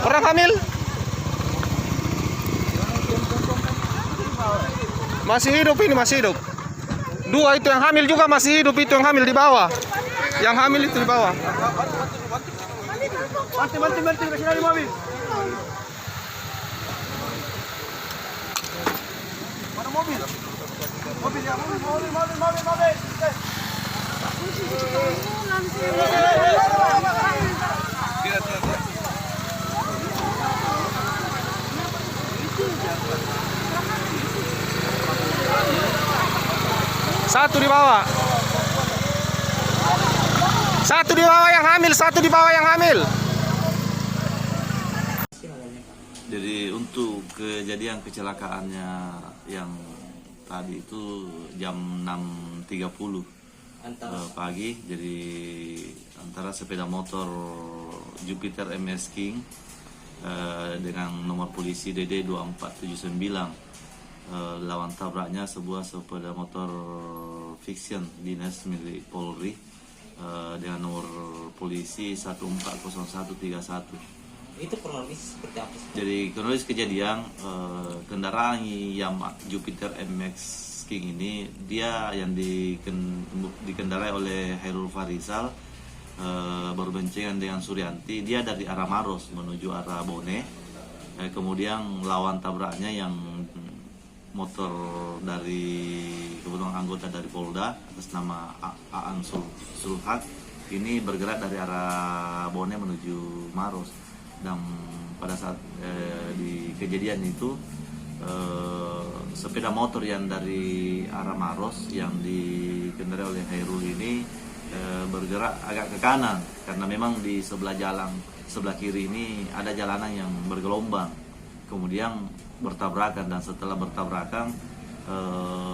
Orang hamil? Masih hidup ini, masih hidup. Dua itu yang hamil juga masih hidup, itu yang hamil di bawah. Yang hamil itu di bawah. Bantu, kasih lari mobil. Mana mobil? Mobil ya, mobil. Satu di bawah. Satu di bawah yang hamil, satu di bawah yang hamil. Jadi untuk kejadian kecelakaannya yang tadi itu jam 6.30 pagi, jadi antara sepeda motor Jupiter MS King dengan nomor polisi DD 2479 lawan tabraknya sebuah sepeda motor fiction dinas milik Polri dengan nomor polisi 140131. Itu kronologis seperti apa sih? Jadi kronologis kejadian kendaraan Yamaha Jupiter MX King ini dia yang dikendarai oleh Hairul Farisal berboncengan dengan Suryanti. Dia dari arah Maros menuju arah Bone. Kemudian lawan tabraknya yang motor dari kebetulan anggota dari Polda atas nama Aan Sulhak ini bergerak dari arah Bone menuju Maros. Dan pada saat di kejadian itu sepeda motor yang dari arah Maros yang dikendarai oleh Hairul ini bergerak agak ke kanan karena memang di sebelah jalan sebelah kiri ini ada jalanan yang bergelombang, kemudian bertabrakan, dan setelah bertabrakan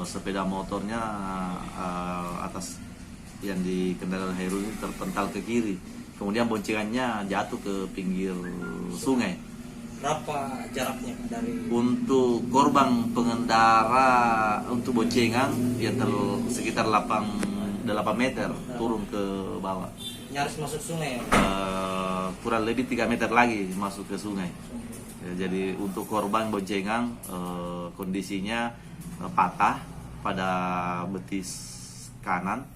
sepeda motornya atas yang dikendarai oleh Hairul ini terpental ke kiri. Kemudian boncengannya jatuh ke pinggir sungai. Berapa jaraknya dari? Untuk korban pengendara untuk boncengan ya sekitar 8 meter turun ke bawah. Nyaris masuk sungai ya? Kurang lebih 3 meter lagi masuk ke sungai. Ya, jadi untuk korban boncengan kondisinya patah pada betis kanan.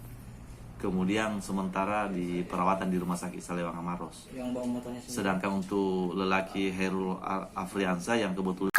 Kemudian sementara di perawatan di Rumah Sakit Salewanga Maros. Yang bawa motornya sendiri. Sedangkan untuk lelaki Hairul Afriansa yang kebetulan